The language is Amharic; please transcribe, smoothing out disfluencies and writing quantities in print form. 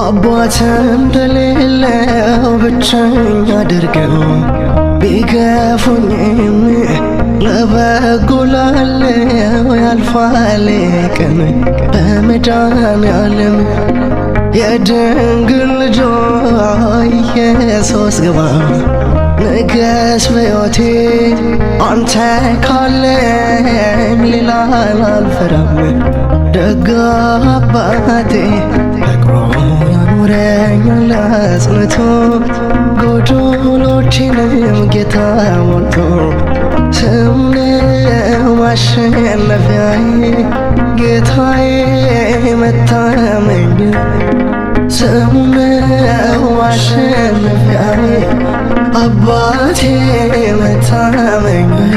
አባትም እንደሌለው ብቸኛ አድርገው ቢገፉኝም ለበጎ ላለው ያልፋል ቀን በመድኃኔዓለም የድንግል ልጅ ኢየሱስ ግባ ንገስ በሕይወቴ አንተ ካለኝ ሌላ አልፈራም። ደግ አባቴ ፈቅሮ ያኖረኛል አጽንቶ ጎዶሎቼንም ጌታ ሞልቶ ስሙ ነው ማሸነፊያዬ ጌታዬ መታመኛዬ ስሙ ነው ማሸነፊያዬ አባቴ መታመኛዬ